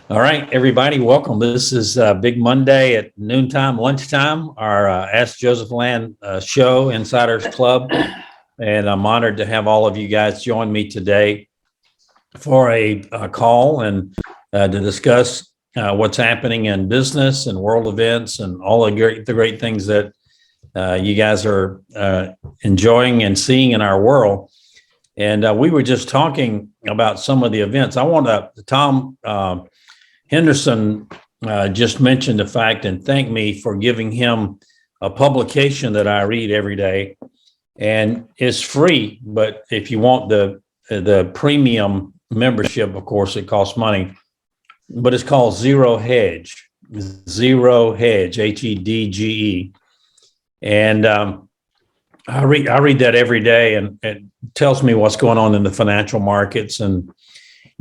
All right, everybody, welcome. This is Big Monday at noontime, lunchtime, our Ask Joseph Land show, Insiders Club. And I'm honored to have all of you guys join me today for a call and to discuss what's happening in business and world events and all the great things that you guys are enjoying and seeing in our world. And we were just talking about some of the events. I want to, Tom Henderson just mentioned the fact and thanked me for giving him a publication that I read every day. And it's free, but if you want the premium membership, of course, it costs money. But it's called Zero Hedge, Hedge. And I read that every day, and it tells me what's going on in the financial markets and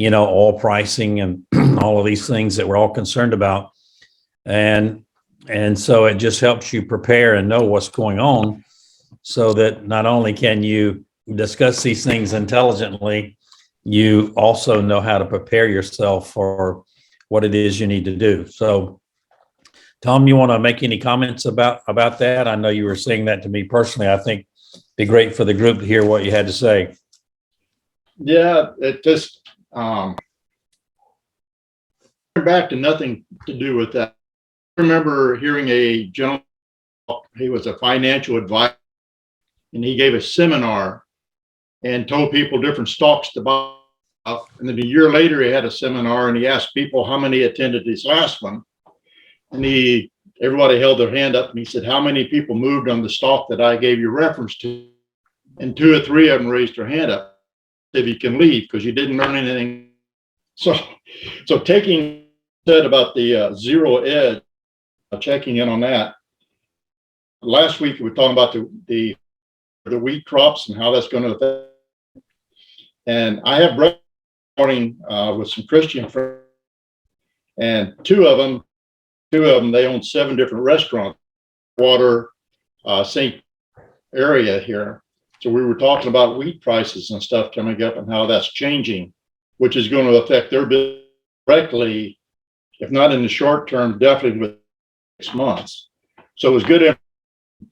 oil pricing and all of these things that we're all concerned about. And so it just helps you prepare and know what's going on so that not only can you discuss these things intelligently, you also know how to prepare yourself for what it is you need to do. So, Tom, you want to make any comments about that? I know you were saying that to me personally. I think it'd be great for the group to hear what you had to say. Yeah, it just back to nothing to do with that. I remember hearing a gentleman, he was a financial advisor, and he gave a seminar and told people different stocks to buy. And then a year later, he had a seminar and he asked people how many attended his last one. And everybody held their hand up and he said, how many people moved on the stock that I gave you reference to? And 2 or 3 of them raised their hand up. If you can leave because you didn't learn anything. So taking said about the zero edge, checking in on that. Last week we were talking about the wheat crops and how that's going to affect. And I have breakfast morning with some Christian friends, and two of them they own 7 different restaurants, water, St. area here. So we were talking about wheat prices and stuff coming up and how that's changing, which is going to affect their business directly, if not in the short term, definitely with 6 months. So it was good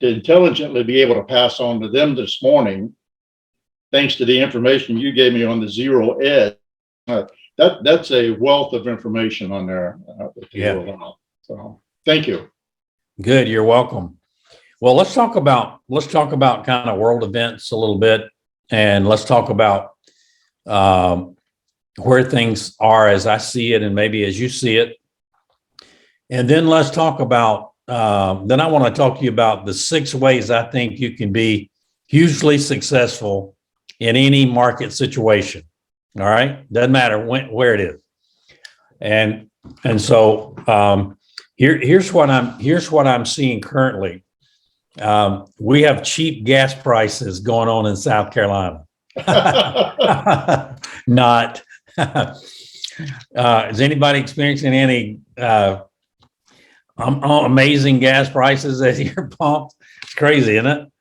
to intelligently be able to pass on to them this morning, thanks to the information you gave me on the zero edge. That's a wealth of information on there. Yeah. So thank you. Good. You're welcome. Well, let's talk about kind of world events a little bit, and let's talk about where things are as I see it and maybe as you see it. And then let's talk about, then I want to talk to you about the 6 ways I think you can be hugely successful in any market situation. All right. Doesn't matter where it is. And so here's what I'm seeing currently. We have cheap gas prices going on in South Carolina. Not. Is anybody experiencing any amazing gas prices at your pump? It's crazy, isn't it?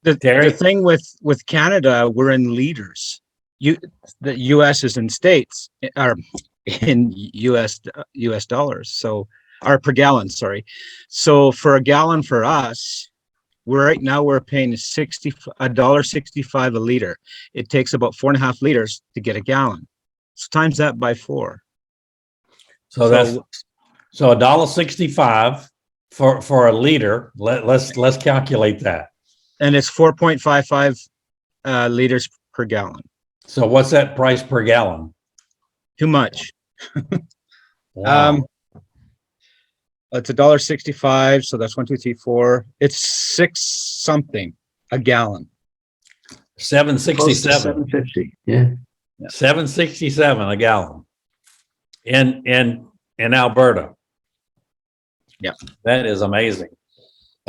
The thing with Canada, we're in liters. The U.S. is in states, or in U.S. dollars. So, or per gallon, sorry. So for a gallon for us, right now we're paying $1.65 a liter. It takes about 4.5 liters to get a gallon. So times that by 4. So that's $1.65 for a liter. Let's calculate that. And it's 4.55 liters per gallon. So what's that price per gallon? Too much. Wow. It's $1.65, so that's 1, 2, 3, 4. It's 6 something a gallon. $7.67. $7.50. Yeah. $7.67 a gallon in Alberta. Yeah, that is amazing.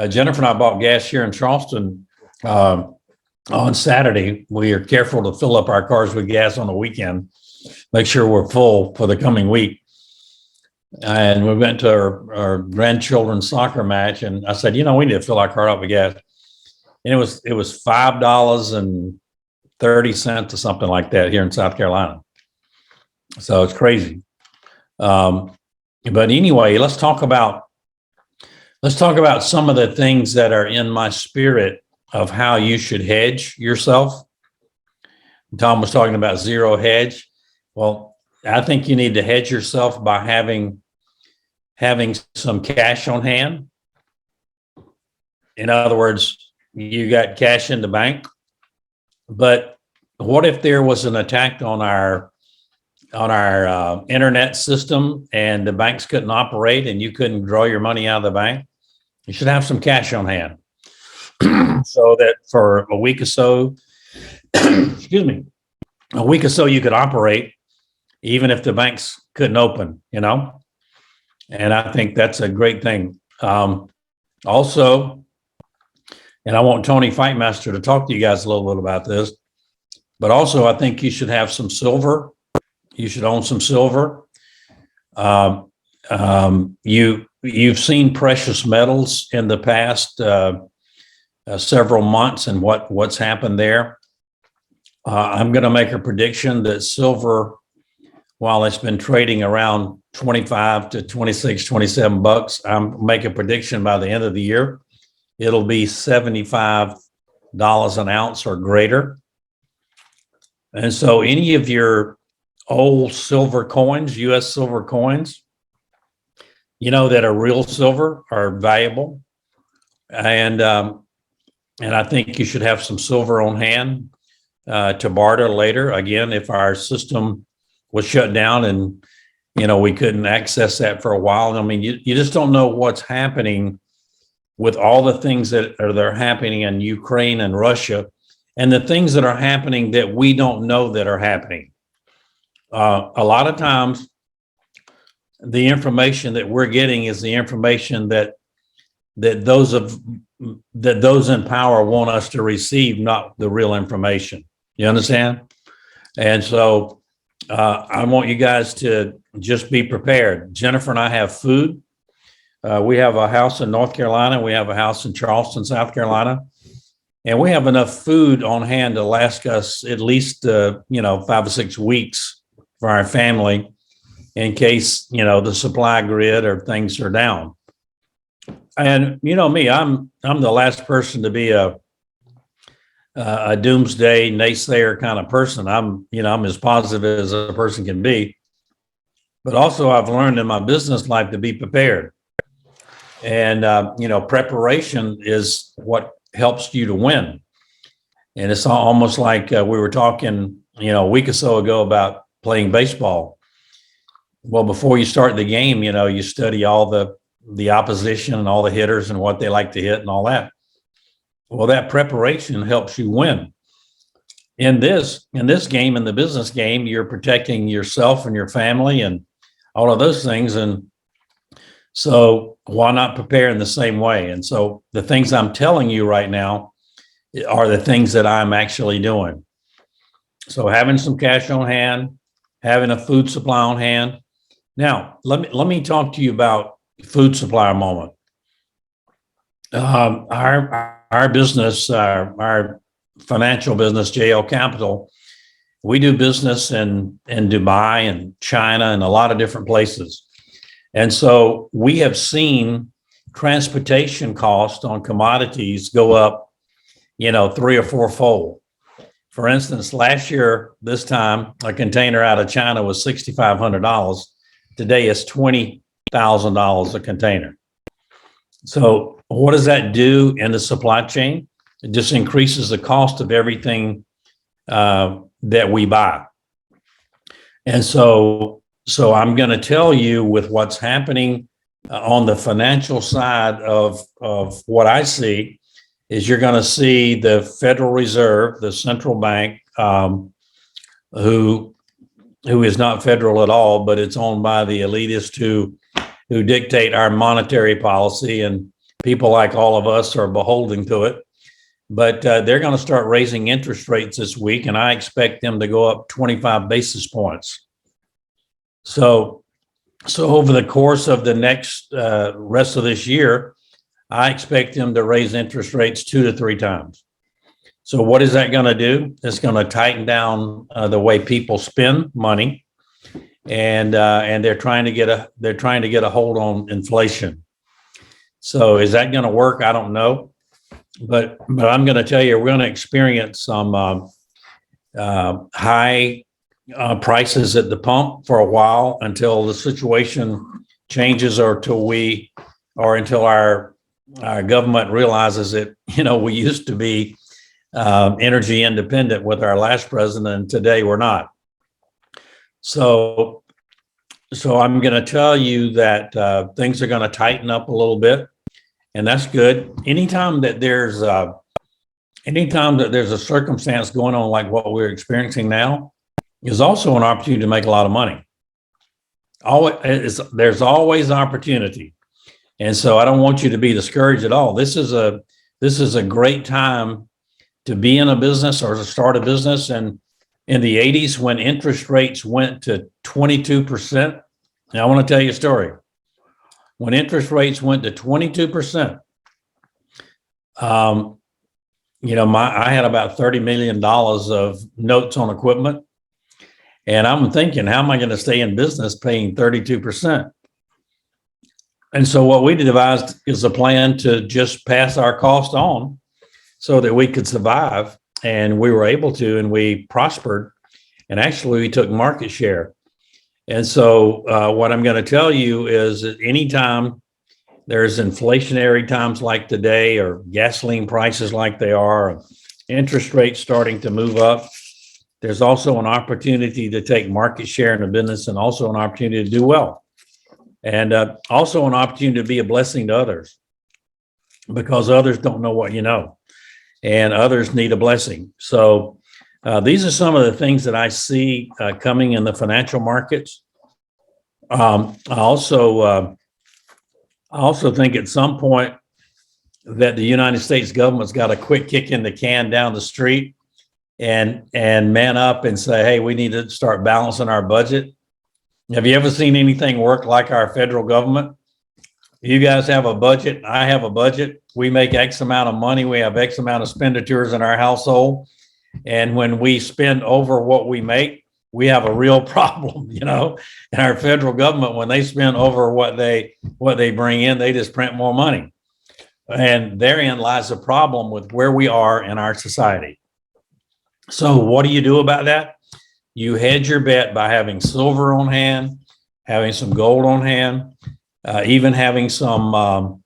Jennifer and I bought gas here in Charleston on Saturday. We are careful to fill up our cars with gas on the weekend, make sure we're full for the coming week. And we went to our grandchildren's soccer match, and I said, we need to fill our car up with gas. And it was $5.30 or something like that here in South Carolina. So it's crazy. But anyway, let's talk about some of the things that are in my spirit of how you should hedge yourself. Tom was talking about zero hedge. Well, I think you need to hedge yourself by having some cash on hand. In other words, you got cash in the bank, but what if there was an attack on our internet system and the banks couldn't operate and you couldn't draw your money out of the bank? You should have some cash on hand so that for a week or so, excuse me, a week or so you could operate even if the banks couldn't open, and I think that's a great thing. Also, and I want Tony Fightmaster to talk to you guys a little bit about this, but also I think you should have some silver. You should own some silver. You've seen precious metals in the past several months and what's happened there. I'm going to make a prediction that silver, while it's been trading around 25 to 26, 27 bucks, I'm making a prediction by the end of the year, it'll be $75 an ounce or greater. And so any of your old silver coins, US silver coins, that are real silver are valuable. And I think you should have some silver on hand to barter later. Again, if our system was shut down and, we couldn't access that for a while. I mean, you just don't know what's happening with all the things that are happening in Ukraine and Russia and the things that are happening that we don't know that are happening. A lot of times, the information that we're getting is the information that those in power want us to receive, not the real information. You understand? And so I want you guys to just be prepared. Jennifer and I have food. We have a house in North Carolina. We have a house in Charleston, South Carolina. And we have enough food on hand to last us at least, 5 or 6 weeks for our family in case, the supply grid or things are down. And me, I'm the last person to be a doomsday naysayer kind of person. I'm as positive as a person can be. But also I've learned in my business life to be prepared. And, preparation is what helps you to win. And it's almost like we were talking, a week or so ago about playing baseball. Well, before you start the game, you study all the opposition and all the hitters and what they like to hit and all that. Well, that preparation helps you win. In this game, in the business game, you're protecting yourself and your family and all of those things. And so why not prepare in the same way? And so the things I'm telling you right now are the things that I'm actually doing. So having some cash on hand, having a food supply on hand. Now, let me talk to you about food supply a moment. Our business, our financial business, JL Capital, we do business in Dubai and China and a lot of different places. And so we have seen transportation costs on commodities go up, 3 or 4-fold. For instance, last year, this time, a container out of China was $6,500. Today it's $20,000 a container. So what does that do in the supply chain? It just increases the cost of everything that we buy. And so I'm going to tell you with what's happening on the financial side of what I see is you're going to see the Federal Reserve, the central bank, who is not federal at all, but it's owned by the elitists who dictate our monetary policy, and people like all of us are beholden to it. But they're going to start raising interest rates this week, and I expect them to go up 25 basis points. So over the course of the next rest of this year, I expect them to raise interest rates 2 to 3 times. So what is that going to do? It's going to tighten down the way people spend money. and they're trying to get a hold on inflation. So is that going to work? I don't know, but I'm going to tell you, we're going to experience some high prices at the pump for a while until the situation changes, or until our government realizes that, we used to be energy independent with our last president, and today we're not. So I'm going to tell you that things are going to tighten up a little bit, and that's good. Anytime that there's a circumstance going on like what we're experiencing now, is also an opportunity to make a lot of money. There's always opportunity, and so I don't want you to be discouraged at all. This is a great time to be in a business or to start a business. And in the 80s, when interest rates went to 22%, now I want to tell you a story. When interest rates went to 22%, I had about $30 million of notes on equipment. And I'm thinking, how am I going to stay in business paying 32%? And so what we devised is a plan to just pass our cost on so that we could survive. And we were able to, and we prospered. And actually, we took market share. And so what I'm going to tell you is that anytime there's inflationary times like today, or gasoline prices like they are, interest rates starting to move up, there's also an opportunity to take market share in a business, and also an opportunity to do well. And also an opportunity to be a blessing to others, because others don't know what you know, and others need a blessing. So these are some of the things that I see coming in the financial markets. I also think at some point that the United States government's got a quick kick in the can down the street and man up and say, hey, we need to start balancing our budget. Have you ever seen anything work like our federal government? You guys have a budget. I have a budget. We make X amount of money. We have X amount of expenditures in our household. And when we spend over what we make, we have a real problem, And our federal government, when they spend over what they bring in, they just print more money. And therein lies the problem with where we are in our society. So what do you do about that? You hedge your bet by having silver on hand, having some gold on hand, even having some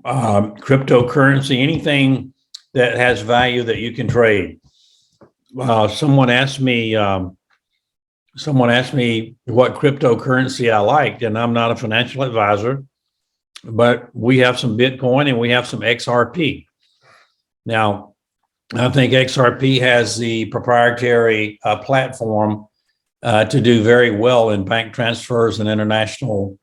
cryptocurrency, anything that has value that you can trade. Someone asked me what cryptocurrency I liked, and I'm not a financial advisor, but we have some Bitcoin and we have some XRP. Now, I think XRP has the proprietary platform to do very well in bank transfers and international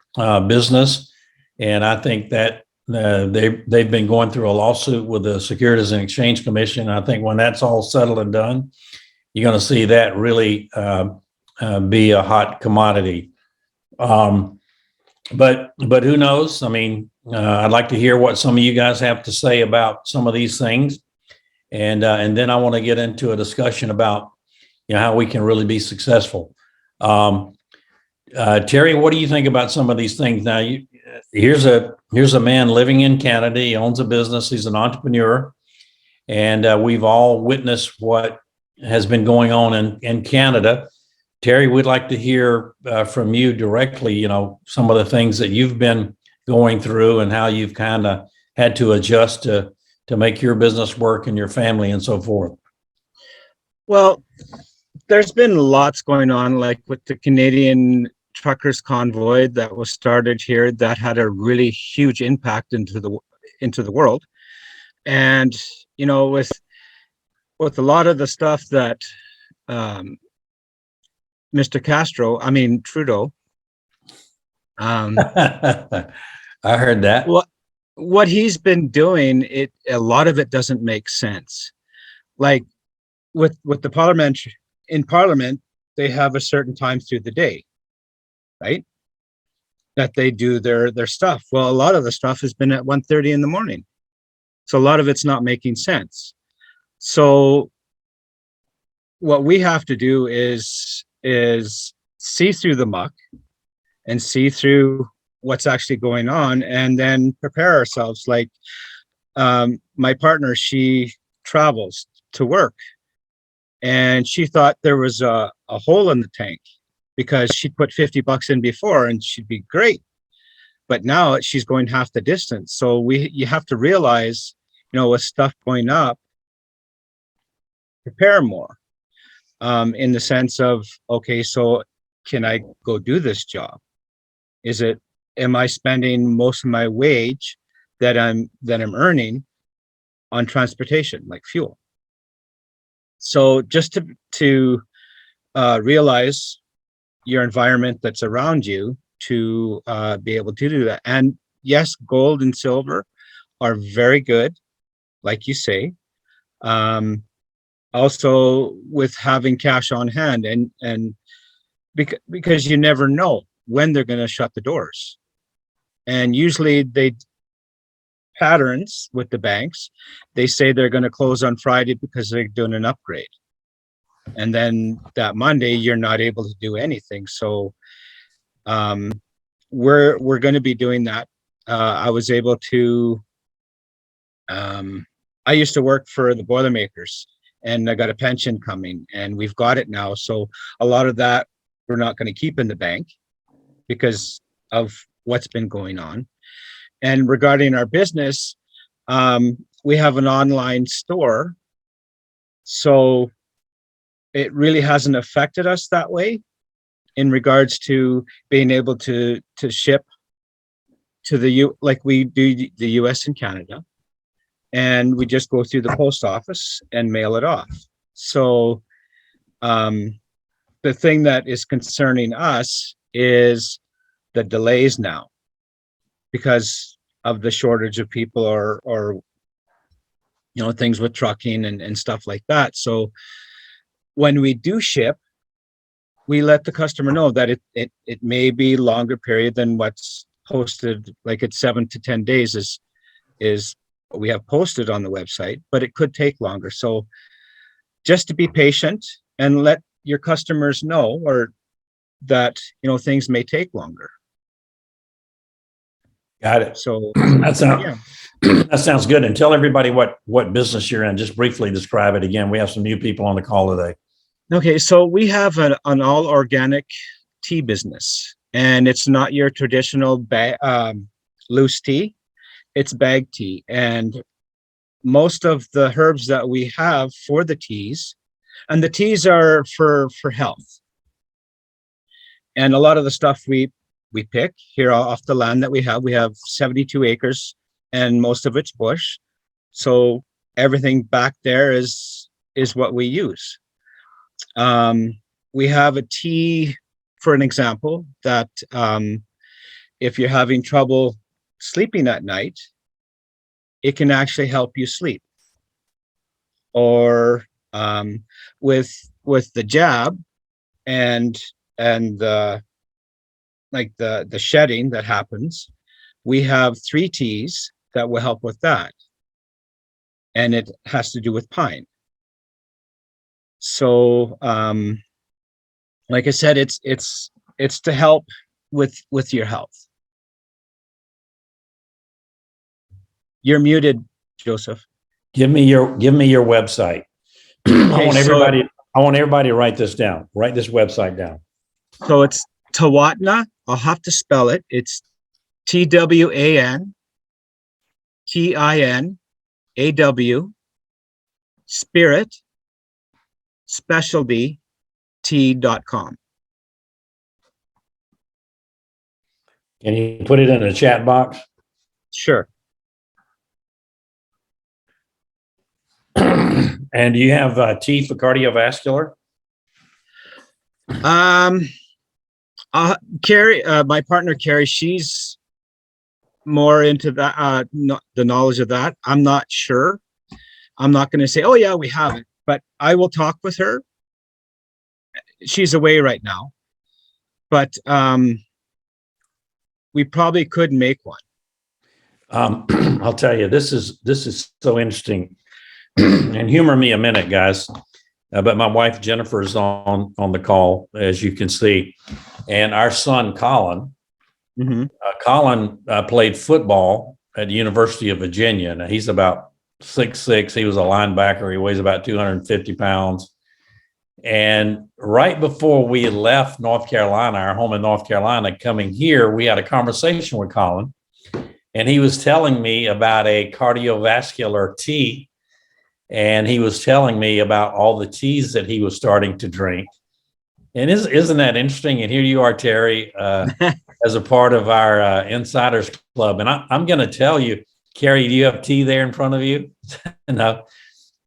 business. And I think that they've been going through a lawsuit with the Securities and Exchange Commission. I think when that's all settled and done, you're going to see that really be a hot commodity. But who knows? I mean, I'd like to hear what some of you guys have to say about some of these things. And then I want to get into a discussion about, how we can really be successful. Terry, what do you think about some of these things? Now, here's a man living in Canada. He owns a business. He's an entrepreneur, and we've all witnessed what has been going on in Canada. Terry, we'd like to hear from you directly. Some of the things that you've been going through and how you've kind of had to adjust to make your business work and your family and so forth. Well, there's been lots going on, like with the Canadian truckers convoy that was started here, that had a really huge impact into the world. And with a lot of the stuff that Mr. Trudeau, I heard that. What he's been doing, a lot of it doesn't make sense. Like with the Parliament, they have a certain time through the day, right, that they do their stuff. Well, a lot of the stuff has been at 1:30 in the morning, so a lot of it's not making sense. So what we have to do is see through the muck and see through what's actually going on, and then prepare ourselves. Like my partner, she travels to work, and she thought there was a hole in the tank because she'd put $50 in before and she'd be great. But now she's going half the distance. So you have to realize, with stuff going up, prepare more, in the sense of, okay, so can I go do this job? Am I spending most of my wage that I'm earning on transportation, like fuel? So just to realize your environment that's around you, to be able to do that. And yes, gold and silver are very good, like you say. Also with having cash on hand, and because you never know when they're going to shut the doors. And usually they patterns with the banks, they say they're going to close on Friday because they're doing an upgrade. And then that Monday, you're not able to do anything. So we're going to be doing that. I was able to, I used to work for the Boilermakers, and I got a pension coming, and we've got it now. So a lot of that we're not going to keep in the bank because of what's been going on. And regarding our business, we have an online store. So it really hasn't affected us that way in regards to being able to ship to like we do the US and Canada. And we just go through the post office and mail it off. So the thing that is concerning us is the delays now because of the shortage of people or things with trucking and stuff like that. So when we do ship, we let the customer know that it may be longer period than what's posted, like it's 7 to 10 days is what we have posted on the website, but it could take longer. So just to be patient and let your customers know, or that things may take longer. Got it. So that sounds good. And tell everybody what business you're in. Just briefly describe it again. We have some new people on the call today. Okay, so we have an all organic tea business, and it's not your traditional loose tea. It's bag tea, and most of the herbs that we have for the teas, and the teas are for health. And a lot of the stuff we pick here off the land that we have 72 acres, and most of it's bush. So everything back there is what we use. We have a tea, for an example, that if you're having trouble sleeping at night, it can actually help you sleep. Or with the jab and the shedding that happens, we have 3 teas that will help with that, and it has to do with pine. So like I said, it's to help with your health. You're muted, Joseph. Give me your website. I want everybody to write this down. Write this website down. So it's Tawatna. I'll have to spell it. It's TWANTINAW Spirit Specialty tea.com. Can you put it in the chat box? Sure. And do you have tea for cardiovascular? Carrie, my partner Carrie, she's more into that, the knowledge of that. I'm not sure. I'm not going to say, oh yeah, we have it, but I will talk with her. She's away right now, but we probably could make one. I'll tell you, this is so interesting. And humor me a minute, guys. but my wife Jennifer is on the call, as you can see, and our son Colin. Mhm. Colin played football at the University of Virginia. Now he's about 6'6". He was a linebacker. He weighs about 250 pounds. And right before we left North Carolina, our home in North Carolina, coming here, we had a conversation with Colin, and he was telling me about a cardiovascular tea. And he was telling me about all the teas that he was starting to drink. And isn't that interesting? And here you are, Terry, as a part of our Insiders Club. And I'm going to tell you, Carrie, do you have tea there in front of you? No,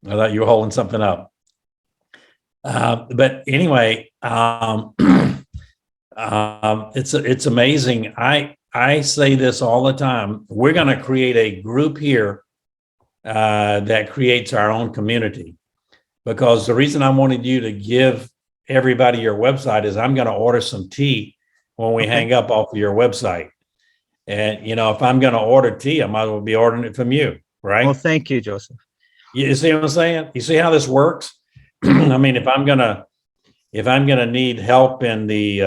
I thought you were holding something up. But anyway, it's amazing. I say this all the time. We're going to create a group here that creates our own community, because the reason I wanted you to give everybody your website is I'm going to order some tea when we hang up off of your website. And, if I'm going to order tea, I might as well be ordering it from you, right? Well, thank you, Joseph. You see what I'm saying? You see how this works? I mean, if I'm gonna need help in the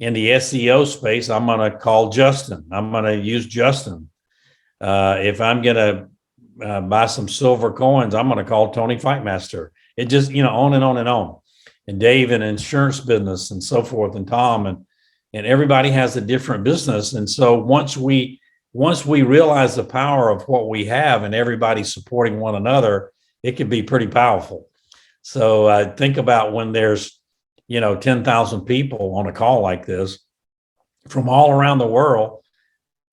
SEO space, I'm gonna call Justin. I'm gonna use Justin. If I'm gonna buy some silver coins, I'm gonna call Tony Fightmaster. It just, on and on and on. And Dave in insurance business and so forth, and Tom, and everybody has a different business. And so once we realize the power of what we have and everybody supporting one another, it can be pretty powerful. So think about when there's, 10,000 people on a call like this from all around the world,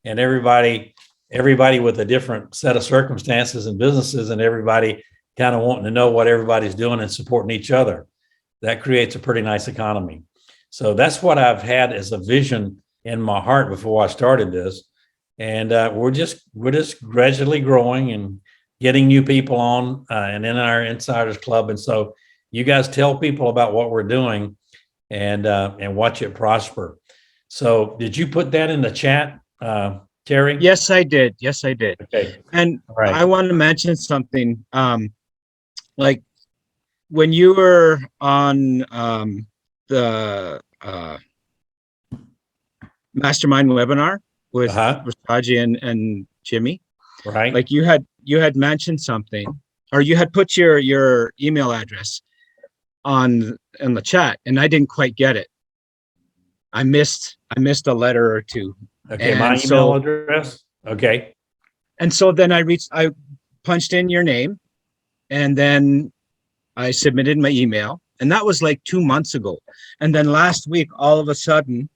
and everybody with a different set of circumstances and businesses, and everybody kind of wanting to know what everybody's doing and supporting each other. That creates a pretty nice economy. So that's what I've had as a vision in my heart before I started this. And we're just gradually growing and getting new people on and in our Insiders Club. And so you guys tell people about what we're doing and watch it prosper. So did you put that in the chat, Terry? Yes, I did. Okay. And Right. I want to mention something. Like when you were on the mastermind webinar with Raji and Jimmy, Right. like you had mentioned something, or you had put your email address in the chat, and I didn't quite get it. I missed a letter or two. Okay, And my email address. Okay. And so then I punched in your name, and then I submitted my email, and that was like 2 months ago. And then last week, all of a sudden,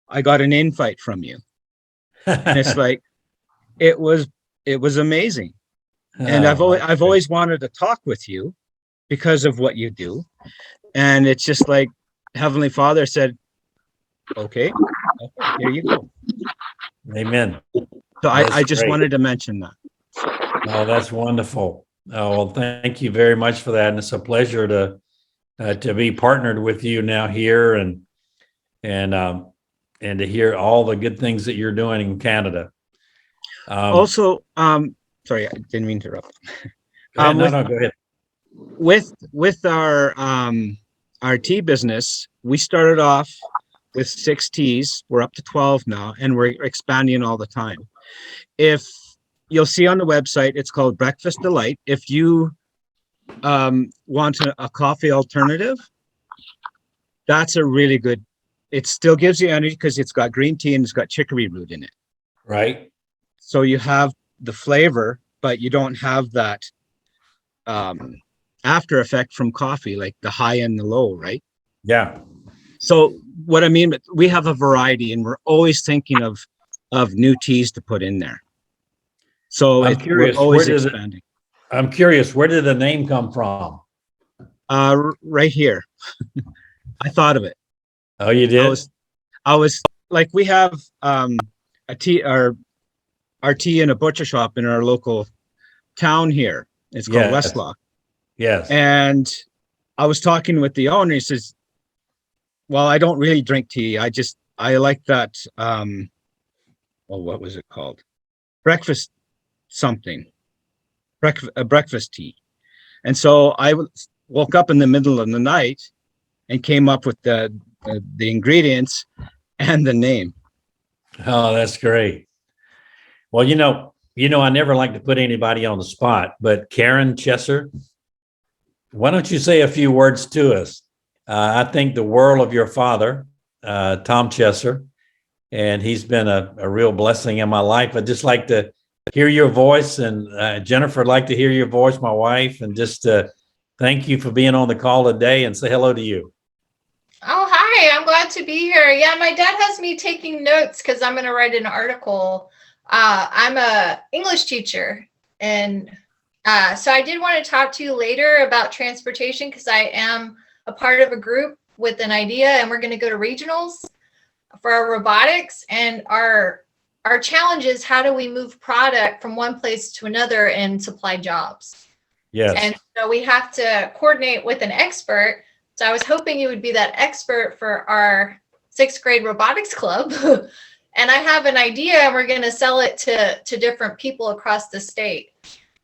I got an invite from you. And it's like, it was amazing. And I've always wanted to talk with you because of what you do. And it's just like Heavenly Father said, okay, here you go. Amen. So I just wanted to mention that. Oh, that's wonderful. Oh, well, thank you very much for that. And it's a pleasure to be partnered with you now here and to hear all the good things that you're doing in Canada. Also, sorry, I didn't mean to interrupt. Go ahead. With our tea business, we started off with 6 teas. We're up to 12 now, and we're expanding all the time. If you'll see on the website, it's called Breakfast Delight. If you want a coffee alternative, that's a really good. It still gives you energy because it's got green tea and it's got chicory root in it. Right. So you have the flavor, but you don't have that after effect from coffee, like the high and the low, right? Yeah. So what I mean, we have a variety, and we're always thinking of new teas to put in there. So we're always expanding. I'm curious, where did the name come from? Right here. I thought of it. Oh, you did? I was like, we have a tea, our tea in a butcher shop in our local town here. It's called Westlock. Yes. And I was talking with the owner. He says, well, I don't really drink tea. I like that. What was it called? Breakfast something. Breakfast tea. And so woke up in the middle of the night and came up with the ingredients and the name. Oh, that's great. Well, I never like to put anybody on the spot, but Karen Chesser, why don't you say a few words to us? I think the world of your father, Tom Chesser, and he's been a real blessing in my life. I'd just like to hear your voice, and Jennifer, I'd like to hear your voice, my wife, and just thank you for being on the call today and say hello to you. Oh, hi. I'm glad to be here. Yeah, my dad has me taking notes because I'm going to write an article. I'm a English teacher, and so I did want to talk to you later about transportation because I am a part of a group with an idea, and we're going to go to regionals for our robotics. And our challenge is, how do we move product from one place to another and supply jobs? Yes. And so we have to coordinate with an expert. So I was hoping you would be that expert for our 6th grade robotics club. And I have an idea, and we're going to sell it to different people across the state.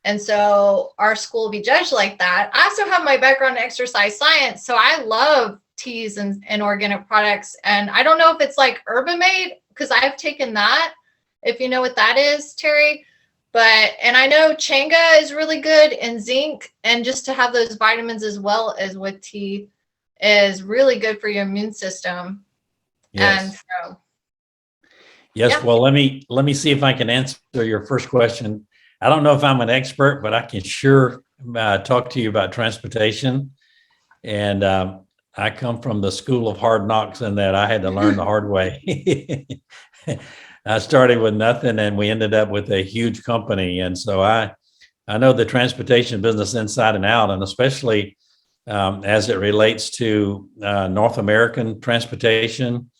And so our school will be judged like that. I also have my background in exercise science, so I love teas and organic products. And I don't know if it's like Urban Made, because I've taken that, if you know what that is, Terry. And I know Changa is really good, and zinc, and just to have those vitamins as well as with tea is really good for your immune system. Yes. And so, yes. Yeah. Well, let me see if I can answer your first question. I don't know if I'm an expert, but I can sure talk to you about transportation. And I come from the school of hard knocks in that I had to learn the hard way. I started with nothing, and we ended up with a huge company. And so I know the transportation business inside and out, and especially as it relates to North American transportation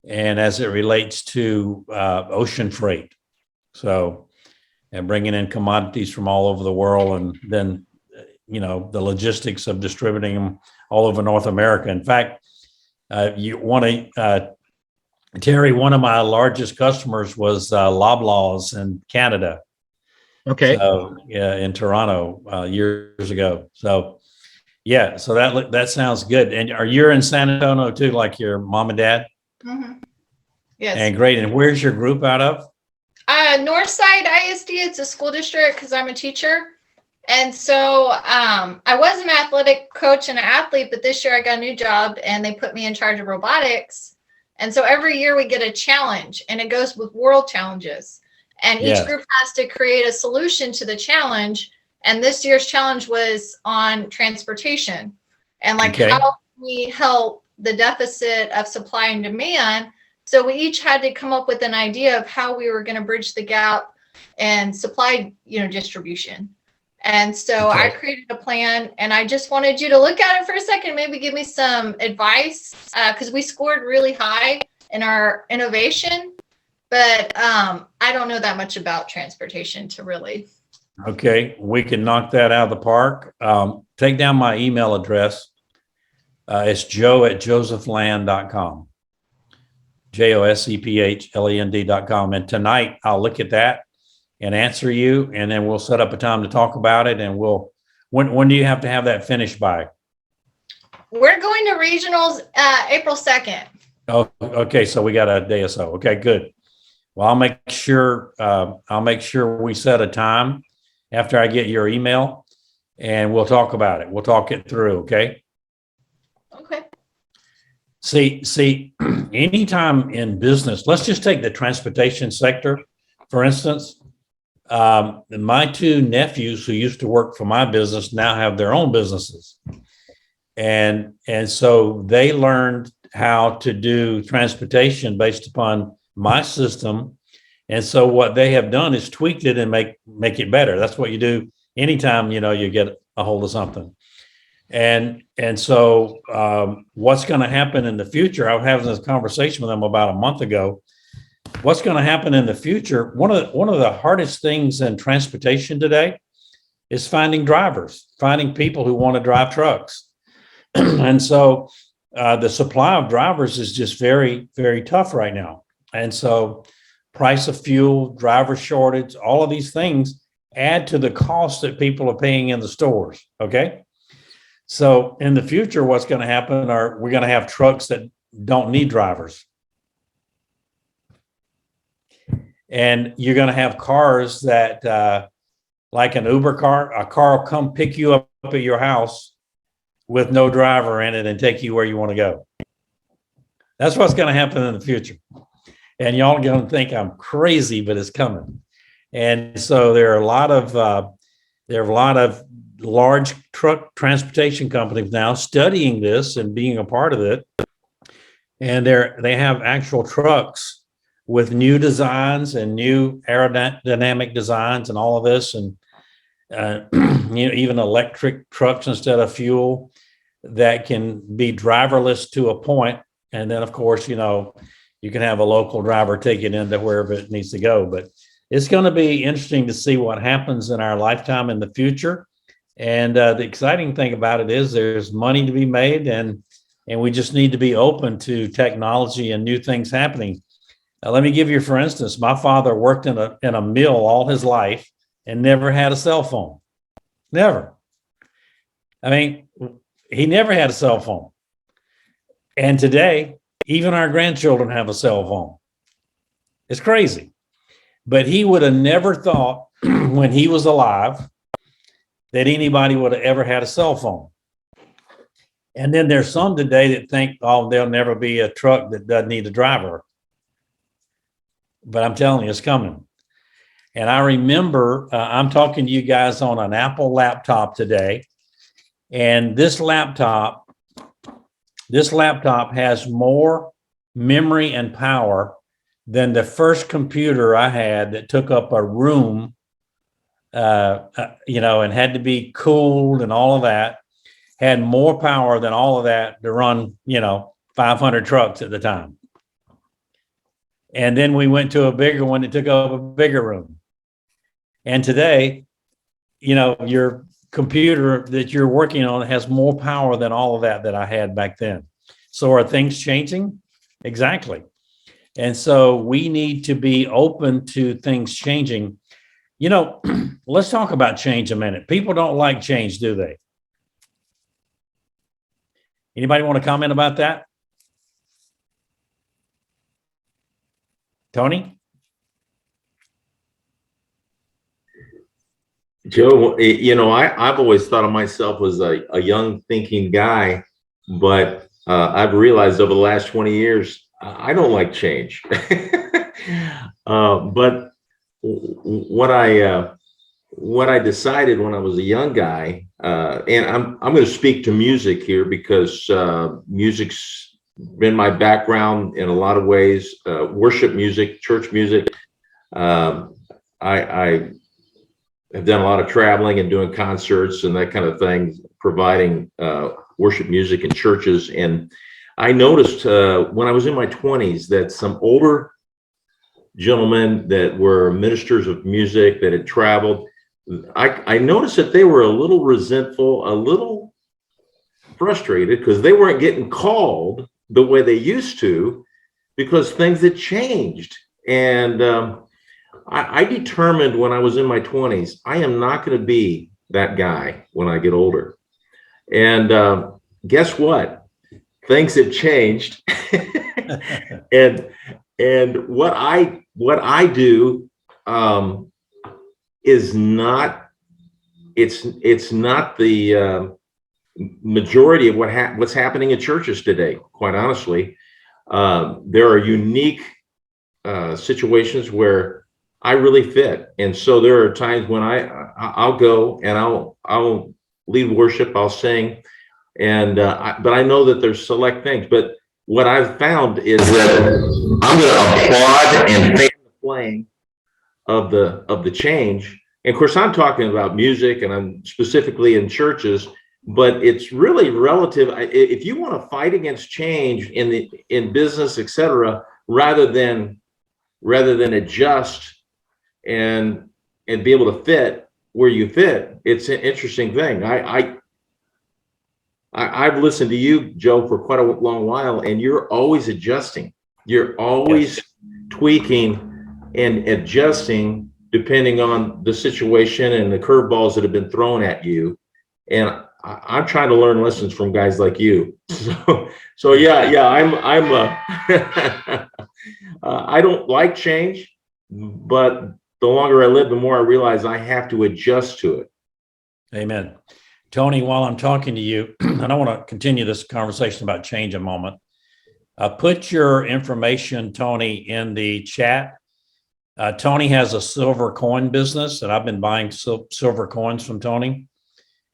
and as it relates to ocean freight. So, and bringing in commodities from all over the world, and then, the logistics of distributing them all over North America. In fact, Terry, one of my largest customers was Loblaws in Canada. Okay. So, yeah, in Toronto years ago. So, yeah, so that sounds good. And are you in San Antonio too, like your mom and dad? mm-hmm. Yes. And great. And where's your group out of? Northside ISD. It's a school district because I'm a teacher. And so I was an athletic coach and an athlete, but this year I got a new job and they put me in charge of robotics. And so every year we get a challenge, and it goes with world challenges. And each Yes. group has to create a solution to the challenge. And this year's challenge was on transportation and Okay. how can we help the deficit of supply and demand. So we each had to come up with an idea of how we were going to bridge the gap and supply, distribution. And so Okay. I created a plan, and I just wanted you to look at it for a second, maybe give me some advice, because we scored really high in our innovation, but I don't know that much about transportation to really. Okay, we can knock that out of the park. Take down my email address. It's joe@josephland.com. josephland.com. And tonight I'll look at that and answer you, and then we'll set up a time to talk about it. And when do you have to have that finished by? We're going to regionals April 2nd. Oh, okay. So we got a day or so. Okay, good. Well, I'll make sure we set a time after I get your email, and we'll talk about it. We'll talk it through. Okay. Okay. See, anytime in business, let's just take the transportation sector, for instance. My two nephews who used to work for my business now have their own businesses. And so they learned how to do transportation based upon my system. And so what they have done is tweaked it and make it better. That's what you do anytime, you get a hold of something. And so what's going to happen in the future? I was having this conversation with them about a month ago. What's going to happen in the future? One of the hardest things in transportation today is finding drivers, finding people who want to drive trucks. And so the supply of drivers is just very, very tough right now. And so price of fuel, driver shortage, all of these things add to the cost that people are paying in the stores. Okay. So in the future, what's going to happen are we're going to have trucks that don't need drivers. And you're going to have cars that, like an Uber car, a car will come pick you up at your house with no driver in it and take you where you want to go. That's what's going to happen in the future. And y'all are going to think I'm crazy, but it's coming. And so there are a lot of large truck transportation companies now studying this and being a part of it. And they have actual trucks with new designs and new aerodynamic designs and all of this, and even electric trucks instead of fuel that can be driverless to a point. And then, of course, you can have a local driver take it into wherever it needs to go. But it's going to be interesting to see what happens in our lifetime in the future. And the exciting thing about it is there's money to be made, and we just need to be open to technology and new things happening. Now, let me give you, for instance, my father worked in a mill all his life and never had a cell phone. Never. I mean, he never had a cell phone. And today, even our grandchildren have a cell phone. It's crazy. But he would have never thought when he was alive that anybody would have ever had a cell phone. And then there's some today that think, oh, there'll never be a truck that doesn't need a driver. But I'm telling you, it's coming. And I remember I'm talking to you guys on an Apple laptop today. And this laptop has more memory and power than the first computer I had that took up a room, and had to be cooled and all of that, had more power than all of that to run, 500 trucks at the time. And then we went to a bigger one that took up a bigger room. And today, your computer that you're working on has more power than all of that I had back then. So are things changing? Exactly. And so we need to be open to things changing. Let's talk about change a minute. People don't like change, do they? Anybody want to comment about that? Tony? Joe, I've always thought of myself as a young thinking guy, but I've realized over the last 20 years, I don't like change. But what I decided when I was a young guy, and I'm going to speak to music here because music's been my background in a lot of ways. Worship music, church music. I have done a lot of traveling and doing concerts and that kind of thing, providing worship music in churches. And I noticed when I was in my 20s that some older gentlemen that were ministers of music that had traveled, I noticed that they were a little resentful, a little frustrated because they weren't getting called the way they used to because things had changed. And I determined when I was in my 20s, I am not going to be that guy when I get older. And guess what? Things have changed. and what I do is not, it's not the majority of what's happening in churches today, quite honestly. There are unique situations where I really fit. And so there are times when I'll go and I'll lead worship, I'll sing, and but I know that there's select things. But what I've found is that I'm going to applaud and fan the flame of the change. And of course, I'm talking about music, and I'm specifically in churches. But it's really relative. If you want to fight against change in business, etc., rather than adjust and be able to fit where you fit, it's an interesting thing. I've listened to you, Joe, for quite a long while, and you're always adjusting. You're always tweaking and adjusting depending on the situation and the curveballs that have been thrown at you. And I'm trying to learn lessons from guys like you. So yeah, I don't like change, but the longer I live, the more I realize I have to adjust to it. Amen. Tony, while I'm talking to you, and I want to continue this conversation about change a moment. Put your information, Tony, in the chat. Tony has a silver coin business, and I've been buying silver coins from Tony.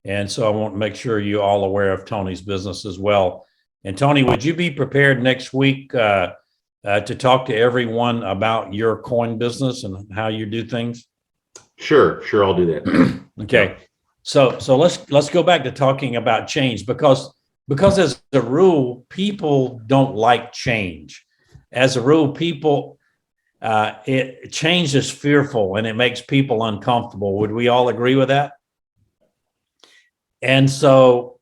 And so I want to make sure you're all aware of Tony's business as well. And Tony, would you be prepared next week to talk to everyone about your coin business and how you do things? Sure, I'll do that. Okay. So let's go back to talking about change because as a rule, people don't like change. As a rule, people change is fearful and it makes people uncomfortable. Would we all agree with that? And so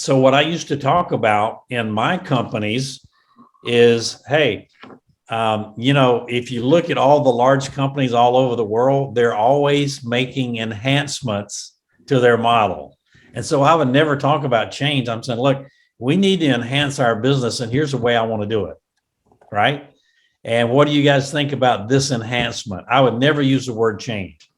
what I used to talk about in my companies is, hey, if you look at all the large companies all over the world, they're always making enhancements to their model. And so I would never talk about change. I'm saying, look, we need to enhance our business, and here's the way I want to do it, right? And what do you guys think about this enhancement? I would never use the word change.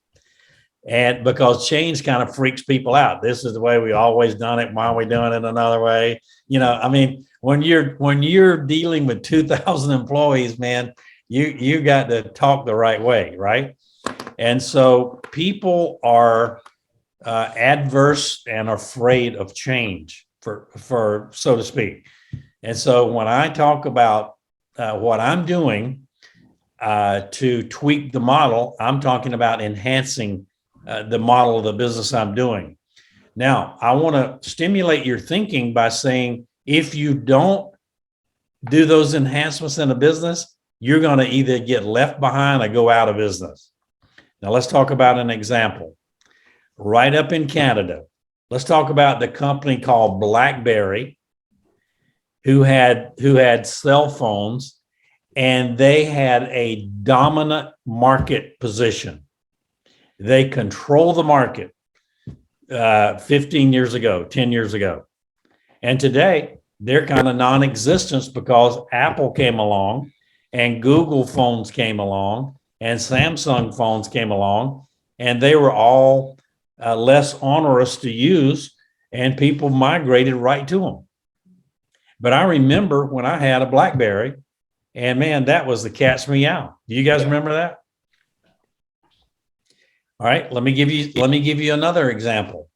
And because change kind of freaks people out. This is the way we always done it. Why are we doing it another way? When you're dealing with 2,000 employees, man, you got to talk the right way, right? And so people are adverse and afraid of change, for so to speak. And so when I talk about what I'm doing to tweak the model, I'm talking about enhancing the model of the business I'm doing. Now, I want to stimulate your thinking by saying, if you don't do those enhancements in a business, you're going to either get left behind or go out of business. Now, let's talk about an example. Right up in Canada, let's talk about the company called BlackBerry, who had cell phones, and they had a dominant market position. They control the market 15 years ago, 10 years ago. And today, they're kind of non-existent because Apple came along and Google phones came along and Samsung phones came along, and they were all less onerous to use, and people migrated right to them. But I remember when I had a BlackBerry, and man, that was the cat's meow. Do you guys remember that? All right, let me give you another example.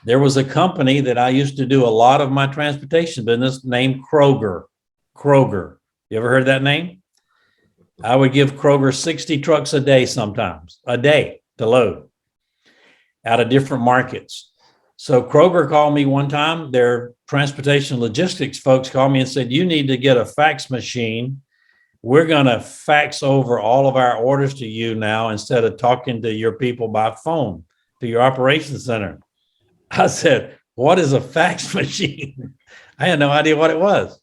There was a company that I used to do a lot of my transportation business named Kroger. Kroger. You ever heard that name? I would give Kroger 60 trucks a day sometimes, a day to load out of different markets. So Kroger called me one time, their transportation logistics folks called me and said, you need to get a fax machine. We're going to fax over all of our orders to you now instead of talking to your people by phone, to your operations center. I said, what is a fax machine? I had no idea what it was.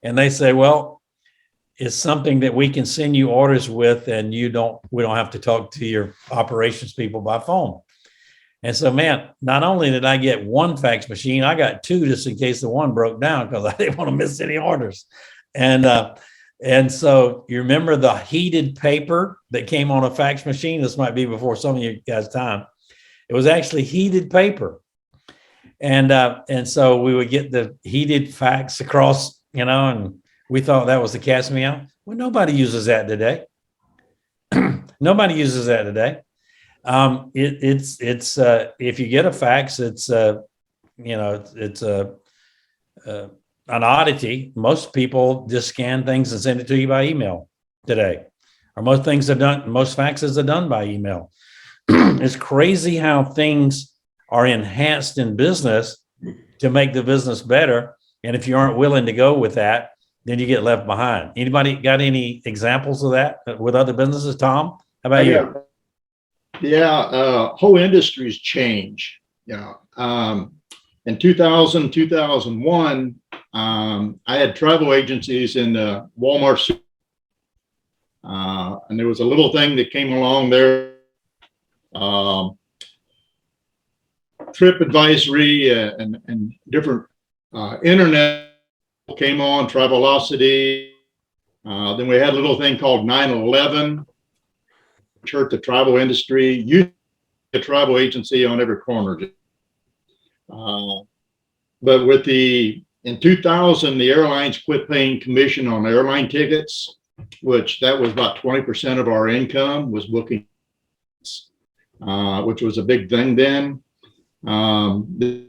And they say, well, it's something that we can send you orders with, and we don't have to talk to your operations people by phone. And so, man, not only did I get one fax machine, I got two just in case the one broke down because I didn't want to miss any orders. And so you remember the heated paper that came on a fax machine? This might be before some of you guys' time. It was actually heated paper. And so we would get the heated fax across, and we thought that was the cat's meow. Well, nobody uses that today. Nobody uses that today. It's if you get a fax, it's an oddity. Most people just scan things and send it to you by email today, or most faxes are done by email. It's crazy how things are enhanced in business to make the business better. And if you aren't willing to go with that, then you get left behind. Anybody got any examples of that with other businesses? Tom, how about you? Yeah, whole industries change. In 2000, 2001, I had travel agencies in Walmart. And there was a little thing that came along there. trip advisory and different internet came on, Travelocity. Then we had a little thing called 9/11, which hurt the travel industry. You a travel agency on every corner. But in 2000, the airlines quit paying commission on airline tickets, which that was about 20% of our income was booking, which was a big thing then. They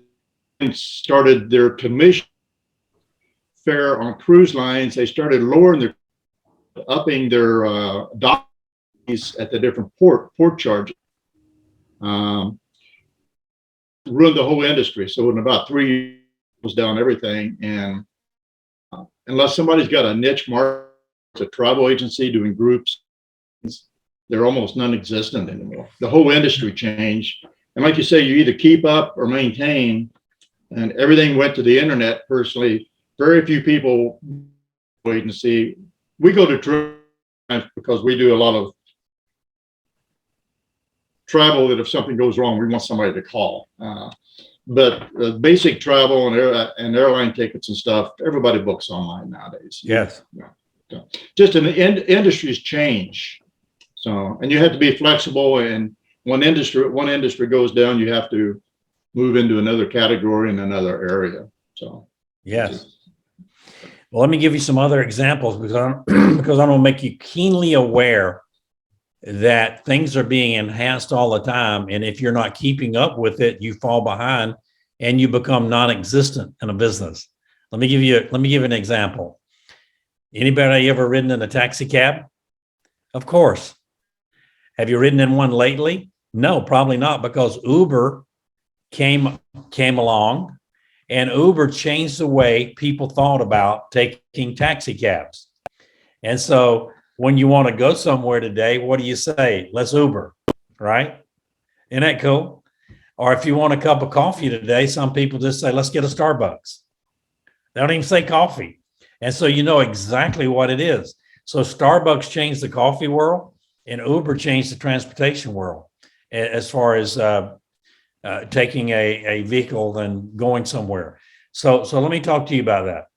started their commission fare on cruise lines. They started upping their dock fees at the different port charges. Ruined the whole industry. So in about 3 years, it was down everything. And unless somebody's got a niche market, it's a travel agency doing groups, they're almost non-existent anymore. The whole industry changed. And like you say, you either keep up or maintain, and everything went to the internet. Personally, very few people agency. We go to trip because we do a lot of travel that if something goes wrong, we want somebody to call. But basic travel and airline tickets and stuff, everybody books online nowadays. Yes. So just in the industries change. So, and you have to be flexible, and one industry goes down, you have to move into another category in another area. So, yes. Well, let me give you some other examples because because I want to make you keenly aware that things are being enhanced all the time. And if you're not keeping up with it, you fall behind and you become non-existent in a business. Let me give you an example. Anybody ever ridden in a taxi cab? Of course. Have you ridden in one lately? No, probably not, because Uber came along, and Uber changed the way people thought about taking taxi cabs. And so when you want to go somewhere today, what do you say? Let's Uber, right? Isn't that cool? Or if you want a cup of coffee today, some people just say, let's get a Starbucks. They don't even say coffee. And so you know exactly what it is. So Starbucks changed the coffee world, and Uber changed the transportation world as far as taking a vehicle and going somewhere. So let me talk to you about that.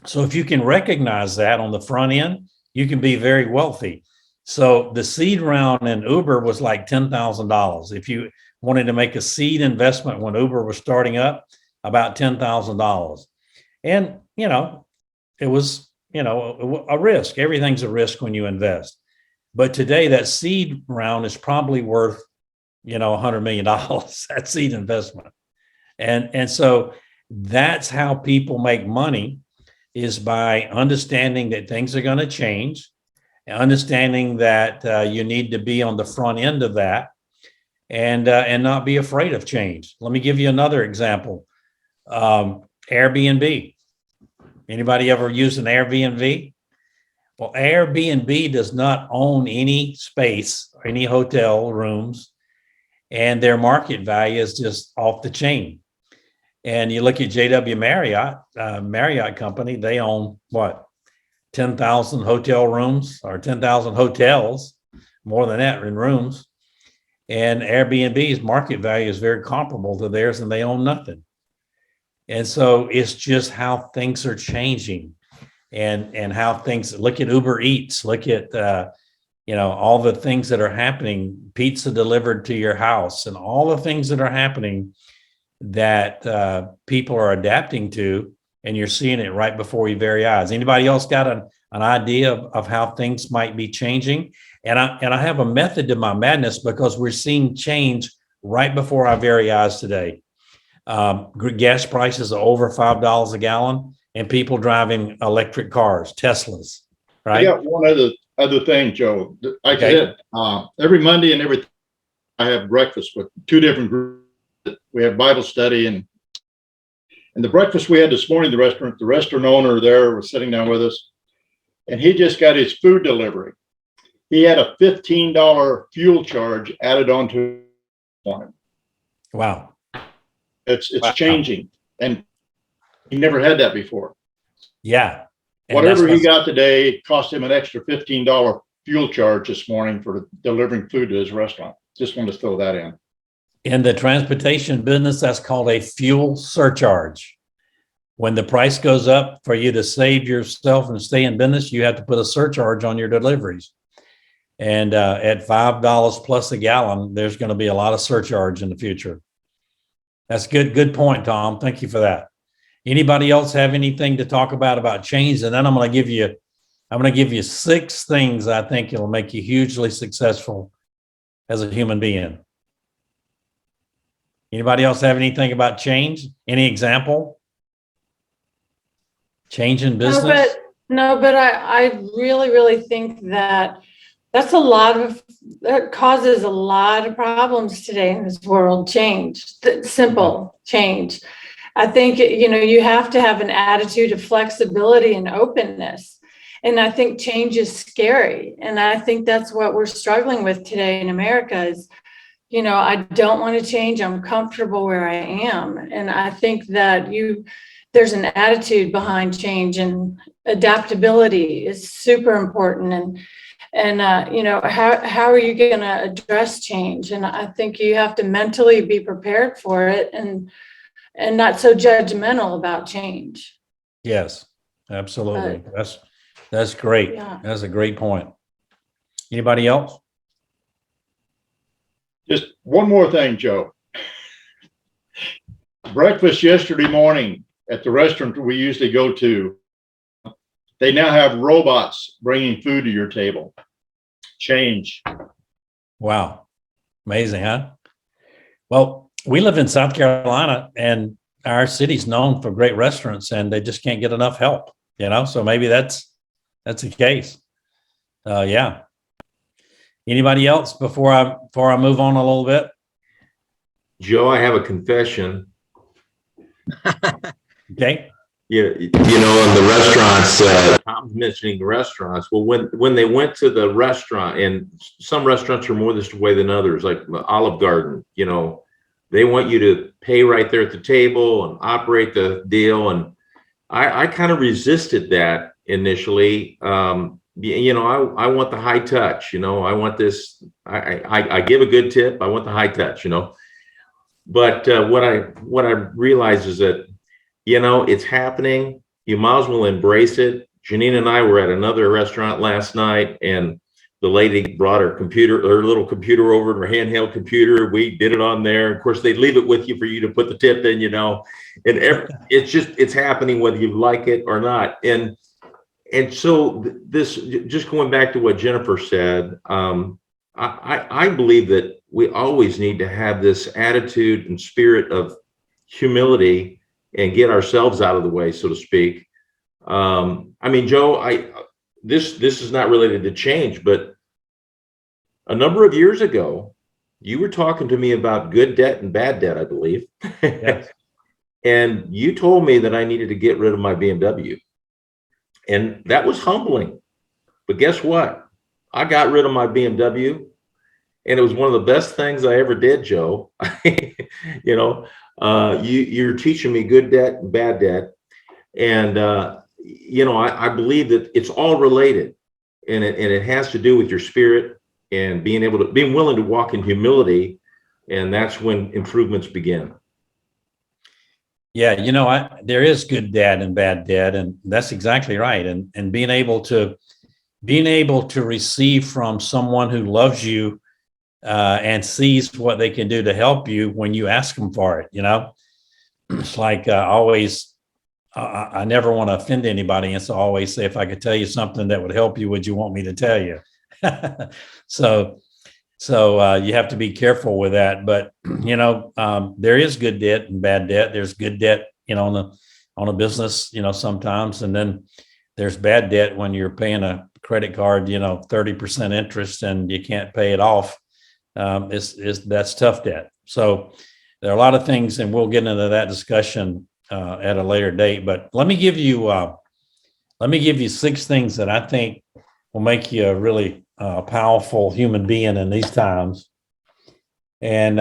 So if you can recognize that on the front end, you can be very wealthy. So the seed round in Uber was like $10,000. If you wanted to make a seed investment when Uber was starting up, about $10,000. And, it was, a risk. Everything's a risk when you invest. But today that seed round is probably worth, $100 million, that seed investment. And so that's how people make money, is by understanding that things are going to change, understanding that you need to be on the front end of that, and not be afraid of change. Let me give you another example. Airbnb. Anybody ever used an Airbnb? Well, Airbnb does not own any space or any hotel rooms, and their market value is just off the chain. And you look at JW Marriott company, they own what? 10,000 hotel rooms, or 10,000 hotels, more than that in rooms. And Airbnb's market value is very comparable to theirs, and they own nothing. And so it's just how things are changing, and how things, look at Uber Eats, look at, all the things that are happening, pizza delivered to your house, and all the things that are happening that people are adapting to, and you're seeing it right before your very eyes. Anybody else got an idea of how things might be changing? And I have a method to my madness, because we're seeing change right before our very eyes today. Gas prices are over $5 a gallon, and people driving electric cars, Teslas, right? I got one other thing, Joe. I said, every Monday and every I have breakfast with two different groups. We have Bible study, and the breakfast we had this morning, the restaurant owner there was sitting down with us, and he just got his food delivery. He had a $15 fuel charge added onto him. Wow. It's changing, and he never had that before. Yeah. And whatever he got today cost him an extra $15 fuel charge this morning for delivering food to his restaurant. Just wanted to throw that in. In the transportation business, that's called a fuel surcharge. When the price goes up, for you to save yourself and stay in business, you have to put a surcharge on your deliveries. And at $5 plus a gallon, there's going to be a lot of surcharge in the future. That's good. Good point, Tom. Thank you for that. Anybody else have anything to talk about change? And then I'm going to give you 6 things I think it'll make you hugely successful as a human being. Anybody else have anything about change? Any example? Change in business? But I really think that that causes a lot of problems today in this world. Change, simple change. I think, you have to have an attitude of flexibility and openness. And I think change is scary. And I think that's what we're struggling with today in America is, I don't want to change. I'm comfortable where I am. And I think that there's an attitude behind change, and adaptability is super important. And how are you going to address change? And I think you have to mentally be prepared for it and not so judgmental about change. Yes, absolutely. That's great. Yeah. That's a great point. Anybody else? Just one more thing, Joe. Breakfast yesterday morning at the restaurant we usually go to, they now have robots bringing food to your table. Change. Wow. Amazing, huh? Well, we live in South Carolina, and our city's known for great restaurants, and they just can't get enough help, so maybe that's the case. Yeah. Anybody else before I move on a little bit? Joe, I have a confession. Okay. Yeah, in the restaurants, Tom's mentioning the restaurants. Well, when they went to the restaurant, and some restaurants are more this way than others, like Olive Garden, they want you to pay right there at the table and operate the deal. And I kind of resisted that initially. I want the high touch, I want this, I give a good tip. I want the high touch, but what I realized is that, it's happening. You might as well embrace it. Janine and I were at another restaurant last night, and the lady brought her little computer over, her handheld computer. We did it on there. Of course, they leave it with you for you to put the tip in, and it's happening whether you like it or not. And so this, just going back to what Jennifer said, I believe that we always need to have this attitude and spirit of humility and get ourselves out of the way, so to speak. Joe, this is not related to change, but a number of years ago, you were talking to me about good debt and bad debt, I believe. Yes. And you told me that I needed to get rid of my BMW. And that was humbling. But guess what? I got rid of my BMW, and it was one of the best things I ever did, Joe. You're teaching me good debt and bad debt. And, I believe that it's all related, and it has to do with your spirit and being willing to walk in humility. And that's when improvements begin. Yeah, there is good debt and bad debt, and that's exactly right. And being able to receive from someone who loves you and sees what they can do to help you when you ask them for it. It's like I never want to offend anybody, and so I always say, if I could tell you something that would help you, would you want me to tell you? So you have to be careful with that. But there is good debt and bad debt. There's good debt, on a business, sometimes, and then there's bad debt when you're paying a credit card, 30% interest, and you can't pay it off. That's tough debt. So there are a lot of things, and we'll get into that discussion at a later date. But let me give you 6 things that I think will make you a really powerful human being in these times. And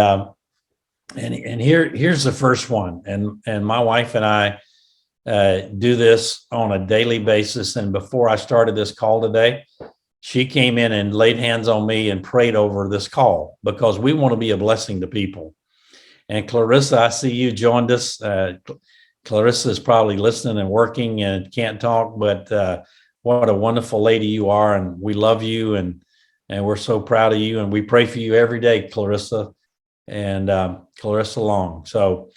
here's the first one. And my wife and I do this on a daily basis. And before I started this call today, she came in and laid hands on me and prayed over this call, because we want to be a blessing to people. And Clarissa, I see you joined us. Clarissa is probably listening and working and can't talk, but what a wonderful lady you are. And we love you, and we're so proud of you. And we pray for you every day, Clarissa and Clarissa Long. So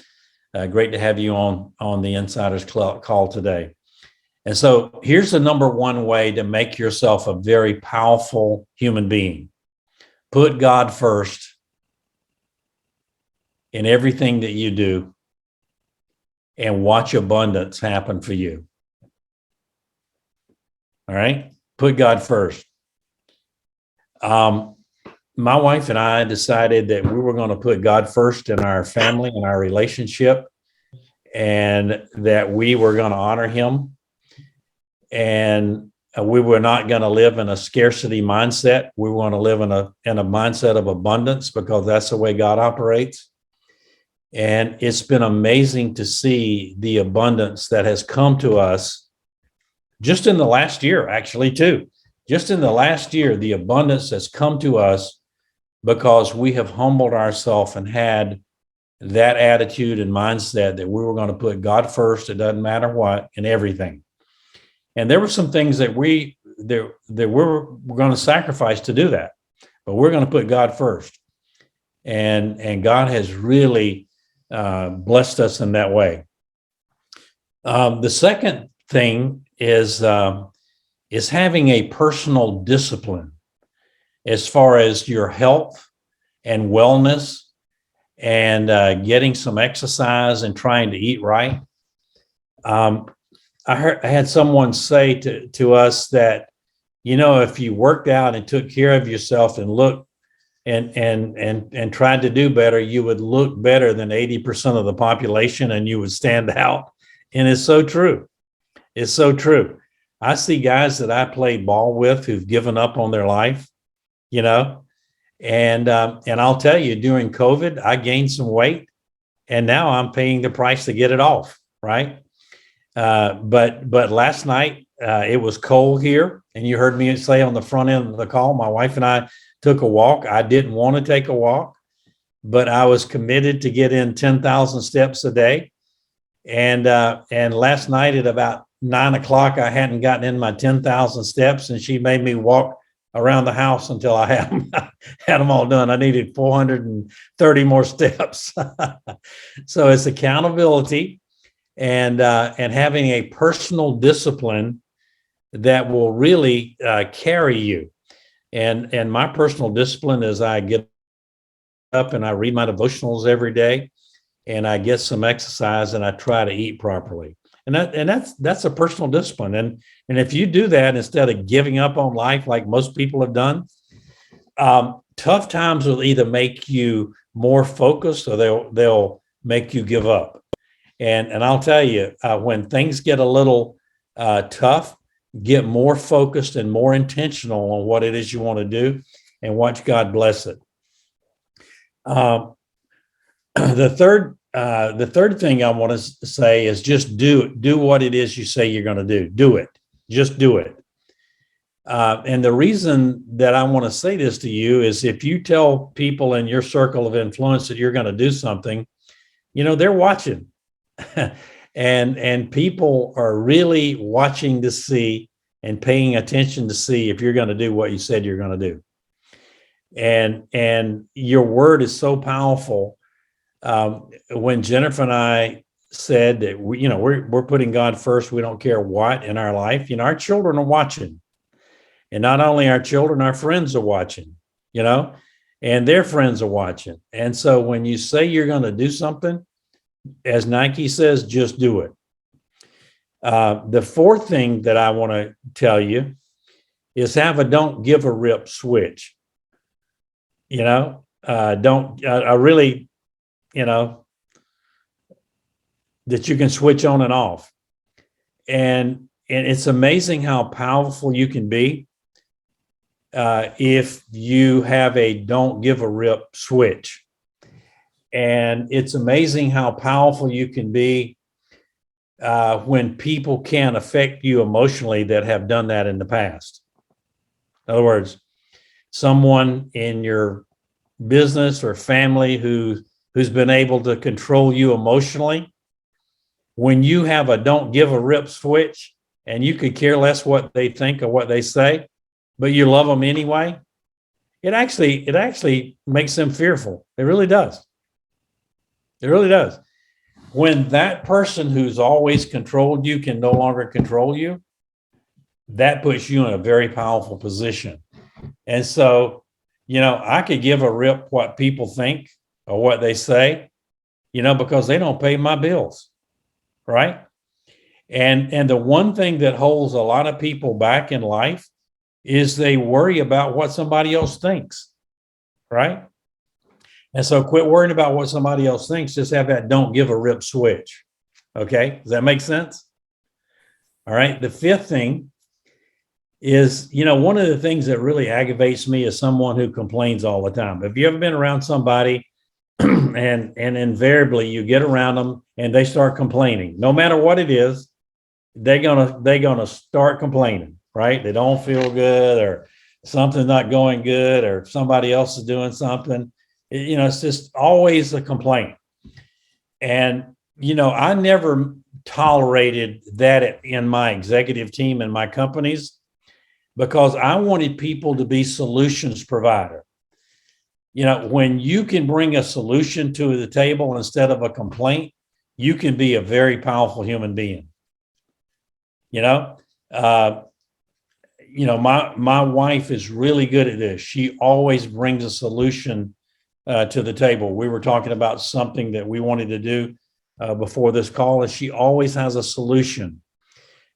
great to have you on the Insiders Call today. And so here's the number one way to make yourself a very powerful human being. Put God first in everything that you do and watch abundance happen for you. All right? Put God first. My wife and I decided that we were going to put God first in our family and our relationship, and that we were going to honor him. And we were not going to live in a scarcity mindset. We were going to live in a mindset of abundance, because that's the way God operates. And it's been amazing to see the abundance that has come to us just in the last year, actually, too. Just in the last year, the abundance has come to us because we have humbled ourselves and had that attitude and mindset that we were going to put God first. It doesn't matter what, in everything. And there were some things that we're going to sacrifice to do that, but we're going to put God first. And God has really blessed us in that way. The second thing is having a personal discipline as far as your health and wellness, and getting some exercise and trying to eat right. I had someone say to us that, if you worked out and took care of yourself and looked and tried to do better, you would look better than 80% of the population, and you would stand out. And it's so true. It's so true. I see guys that I played ball with who've given up on their life, and I'll tell you, during COVID, I gained some weight, and now I'm paying the price to get it off, right? But last night it was cold here, and you heard me say on the front end of the call, my wife and I took a walk. I didn't want to take a walk, but I was committed to get in 10,000 steps a day. And last night at about 9 o'clock, I hadn't gotten in my 10,000 steps, and she made me walk around the house until I had them all done. I needed 430 more steps. So it's accountability and having a personal discipline that will really carry you. And my personal discipline is I get up and I read my devotionals every day, and I get some exercise, and I try to eat properly. And that's a personal discipline. And if you do that instead of giving up on life like most people have done, tough times will either make you more focused, or they'll make you give up. And I'll tell you, when things get a little tough, get more focused and more intentional on what it is you want to do, and watch God bless it. The third thing I want to say is just do what it is you say you're going to do. Do it. Just do it. And the reason that I want to say this to you is, if you tell people in your circle of influence that you're going to do something, they're watching. and people are really watching to see and paying attention to see if you're going to do what you said you're going to do. And your word is so powerful. When Jennifer and I said that we're putting God first, we don't care what in our life, our children are watching. And not only our children, our friends are watching, and their friends are watching. And so when you say you're going to do something, as Nike says, just do it. The fourth thing that I want to tell you is have a don't give a rip switch. That you can switch on and off. And it's amazing how powerful you can be if you have a don't give a rip switch. And it's amazing how powerful you can be when people can affect you emotionally that have done that in the past. In other words, someone in your business or family who who's been able to control you emotionally, when you have a don't give a rip switch and you could care less what they think or what they say, but you love them anyway, it actually makes them fearful. It really does. It really does. When that person who's always controlled you can no longer control you, that puts you in a very powerful position. And so, I could give a rip what people think or what they say, because they don't pay my bills, right? And the one thing that holds a lot of people back in life is they worry about what somebody else thinks, right? And so quit worrying about what somebody else thinks. Just have that don't give a rip switch. Okay, does that make sense? All right, the fifth thing is, one of the things that really aggravates me is someone who complains all the time. Have you ever been around somebody and invariably you get around them and they start complaining? No matter what it is, they're gonna start complaining, right? They don't feel good, or something's not going good, or somebody else is doing something. It's just always a complaint. And I never tolerated that in my executive team and my companies, because I wanted people to be solutions provider. When you can bring a solution to the table instead of a complaint, you can be a very powerful human being. My wife is really good at this. She always brings a solution to the table. We were talking about something that we wanted to do before this call, and she always has a solution.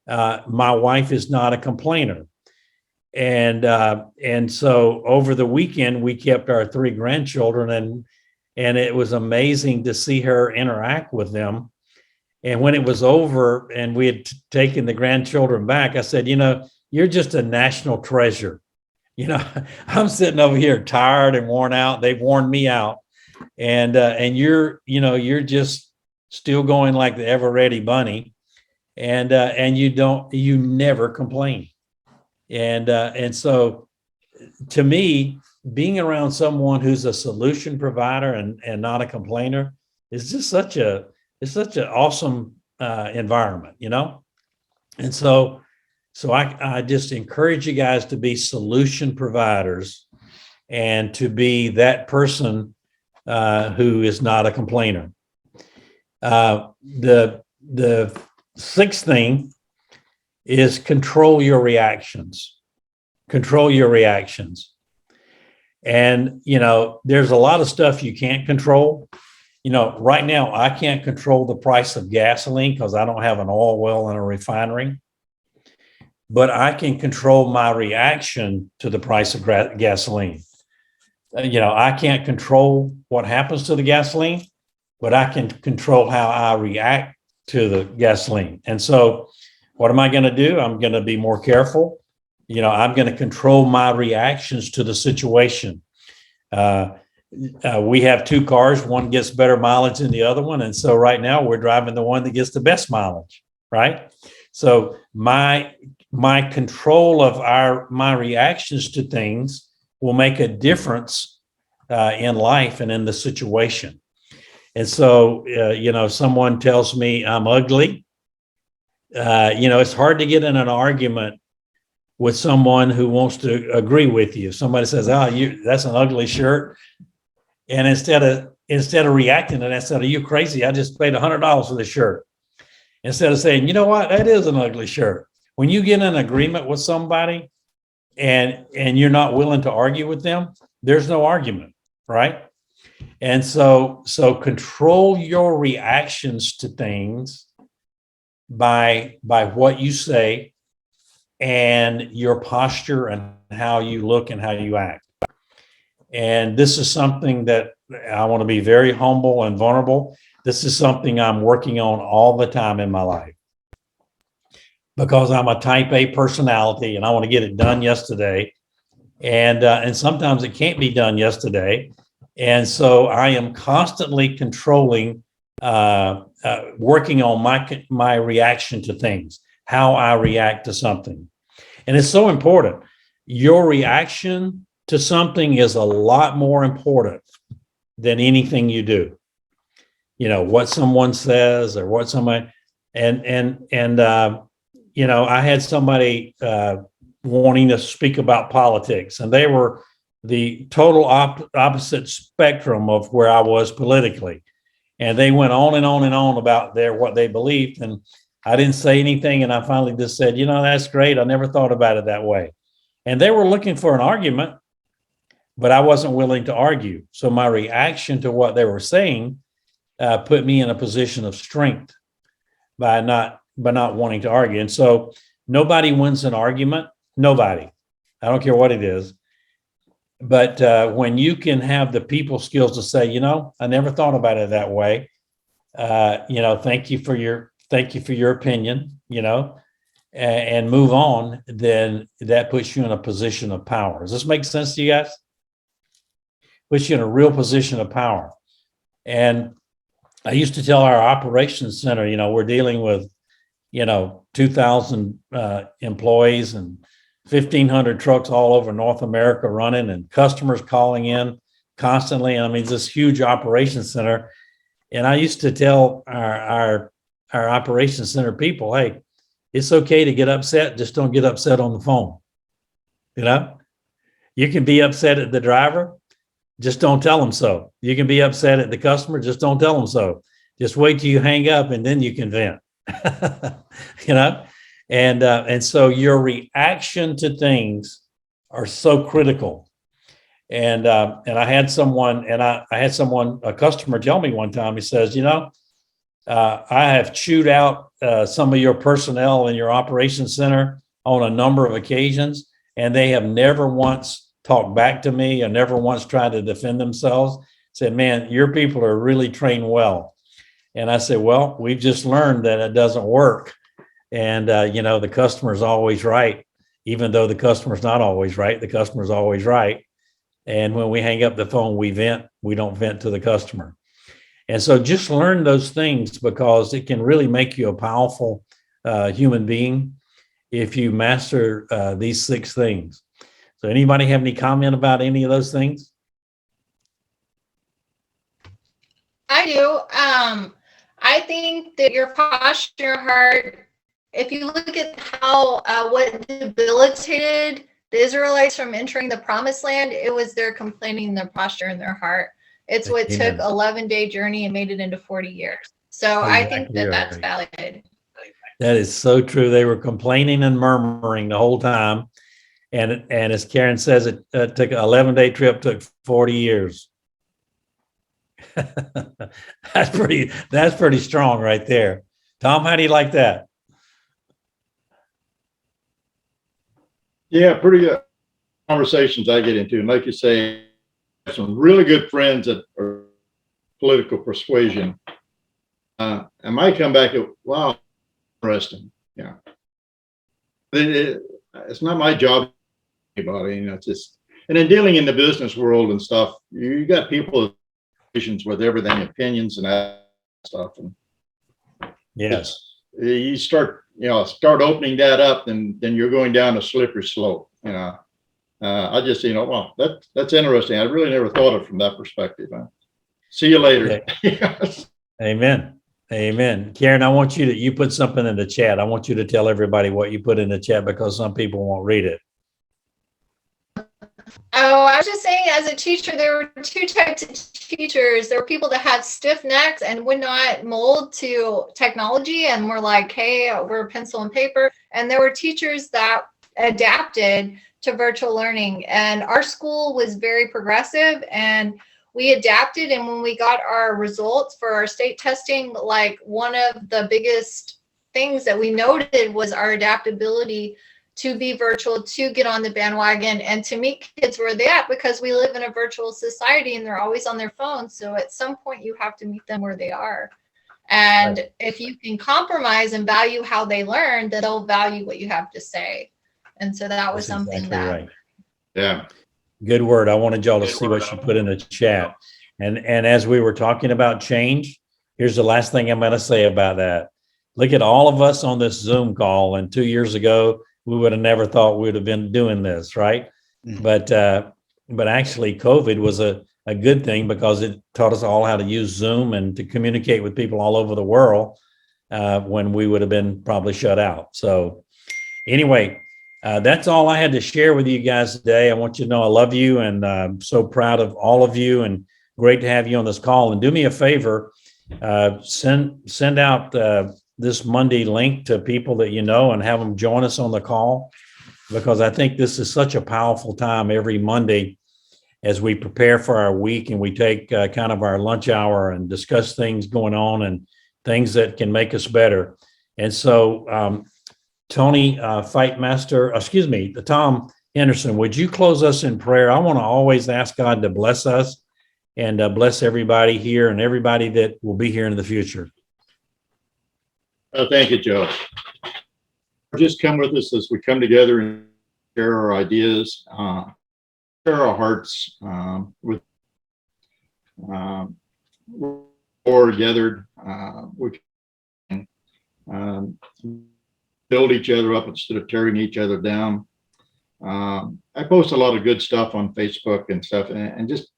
My wife is not a complainer. And so over the weekend, we kept our 3 grandchildren, and it was amazing to see her interact with them. And when it was over and we had taken the grandchildren back, I said, you're just a national treasure. I'm sitting over here tired and worn out. They've worn me out. And you're just still going like the ever ready bunny. And you never complain. And so to me, being around someone who's a solution provider and not a complainer is just such an awesome environment, And so I just encourage you guys to be solution providers and to be that person who is not a complainer. The sixth thing is control your reactions. Control your reactions. And, there's a lot of stuff you can't control. Right now, I can't control the price of gasoline because I don't have an oil well in a refinery. But I can control my reaction to the price of gasoline. I can't control what happens to the gasoline, but I can control how I react to the gasoline. And so what am I going to do? I'm going to be more careful. I'm going to control my reactions to the situation. We have 2 cars. One gets better mileage than the other one. And so right now we're driving the one that gets the best mileage, right? So my control of my reactions to things will make a difference in life and in the situation. And so, someone tells me I'm ugly. It's hard to get in an argument with someone who wants to agree with you. Somebody says, that's an ugly shirt. And instead of reacting to that, instead of, you crazy, I just paid $100 for the shirt. Instead of saying, you know what, that is an ugly shirt. When you get in agreement with somebody and you're not willing to argue with them, there's no argument, right? And so control your reactions to things by what you say and your posture and how you look and how you act. And this is something that I want to be very humble and vulnerable. This is something I'm working on all the time in my life, because I'm a type A personality and I want to get it done yesterday. And sometimes it can't be done yesterday. And so I am constantly controlling, working on my reaction to things, how I react to something. And it's so important. Your reaction to something is a lot more important than anything you do. what someone says or what somebody, I had somebody wanting to speak about politics, and they were the total opposite spectrum of where I was politically. And they went on and on and on about what they believed. And I didn't say anything. And I finally just said, that's great. I never thought about it that way. And they were looking for an argument, but I wasn't willing to argue. So my reaction to what they were saying put me in a position of strength by not wanting to argue. And so nobody wins an argument. Nobody. I don't care what it is. But when you can have the people skills to say, I never thought about it that way. Thank you for your opinion, and move on, then that puts you in a position of power. Does this make sense to you guys? Puts you in a real position of power. And I used to tell our operations center, we're dealing with, 2,000 employees and 1,500 trucks all over North America running, and customers calling in constantly. I mean, it's this huge operations center. And I used to tell our operations center people, hey, it's okay to get upset. Just don't get upset on the phone. You can be upset at the driver. Just don't tell them so. You can be upset at the customer. Just don't tell them so. Just wait till you hang up and then you can vent. And so your reaction to things are so critical. And I had someone, a customer tell me one time, he says, I have chewed out some of your personnel in your operations center on a number of occasions, and they have never once talked back to me or never once tried to defend themselves. Said, man, your people are really trained well. And I said, well, we've just learned that it doesn't work. And, the customer's always right. Even though the customer's not always right, the customer's always right. And when we hang up the phone, we vent. We don't vent to the customer. And so just learn those things, because it can really make you a powerful human being if you master these 6 things. So anybody have any comment about any of those things? I do. I think that your posture, your heart, if you look at how what debilitated the Israelites from entering the promised land, it was their complaining, their posture, and their heart. It's what took 11-day journey and made it into 40 years. So I think that that's valid. That is so true. They were complaining and murmuring the whole time. And as Karen says, it took an 11-day trip, took 40 years. That's pretty strong right there. Tom, how do you like that? Yeah, pretty good conversations I get into. And like you say, I have some really good friends that are political persuasion. I might come back at, wow, interesting. Yeah. It's not my job, anybody, it's just, and then dealing in the business world and stuff, you got people with everything, opinions and that stuff. And yes, you start opening that up, then you're going down a slippery slope. I just, wow, that's interesting. I really never thought of it from that perspective. See you later. Okay. Amen. Karen, I want you put something in the chat. I want you to tell everybody what you put in the chat, because some people won't read it. Oh, I was just saying, as a teacher, there were 2 types of teachers. There were people that had stiff necks and would not mold to technology and were like, hey, we're pencil and paper. And there were teachers that adapted to virtual learning. And our school was very progressive, and we adapted. And when we got our results for our state testing, like, one of the biggest things that we noted was our adaptability to be virtual, to get on the bandwagon, and to meet kids where they're at, because we live in a virtual society and they're always on their phones. So at some point you have to meet them where they are. And right. If you can compromise and value how they learn, then they'll value what you have to say. And so that was something exactly right. Yeah. Good word. I wanted y'all to see what she put in the chat. And as we were talking about change, here's the last thing I'm going to say about that. Look at all of us on this Zoom call. And 2 years ago, we would have never thought we would have been doing this, right? Mm-hmm. But actually, COVID was a a good thing because it taught us all how to use Zoom and to communicate with people all over the world when we would have been probably shut out. So anyway, that's all I had to share with you guys today. I want you to know I love you, and I'm so proud of all of you, and great to have you on this call. And do me a favor, send out this Monday link to people that you know and have them join us on the call, because I think this is such a powerful time every Monday as we prepare for our week and we take kind of our lunch hour and discuss things going on and things that can make us better. And so, Tony, Tom Henderson, would you close us in prayer? I want to always ask God to bless us and bless everybody here and everybody that will be here in the future. Thank you, Joe. Just come with us as we come together and share our ideas, share our hearts with or gathered. We can build each other up instead of tearing each other down. I post a lot of good stuff on Facebook and stuff, and just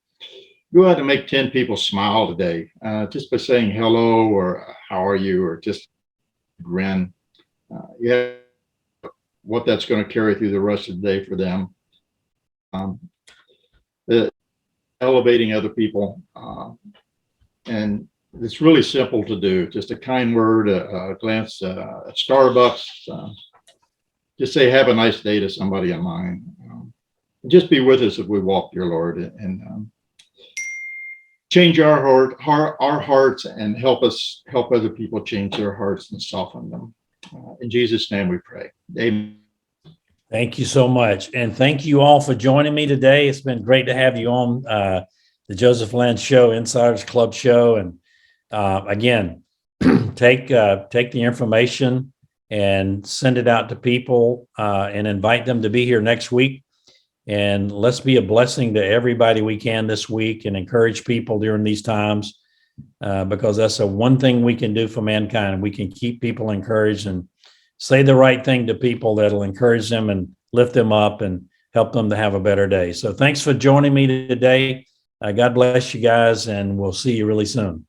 go out and make 10 people smile today, just by saying hello or how are you, or just grin. Yeah, what that's going to carry through the rest of the day for them. Elevating other people, and it's really simple to do. Just a kind word, a glance at Starbucks. Just say have a nice day to somebody of mine. Just be with us as we walk, dear Lord, and change our hearts, and help other people change their hearts and soften them. In Jesus' name we pray. Amen. Thank you so much. And thank you all for joining me today. It's been great to have you on the Joseph Land Show, Insiders Club Show. And again, take the information and send it out to people and invite them to be here next week. And let's be a blessing to everybody we can this week and encourage people during these times, because that's the one thing we can do for mankind. We can keep people encouraged and say the right thing to people that'll encourage them and lift them up and help them to have a better day. So thanks for joining me today. God bless you guys, and we'll see you really soon.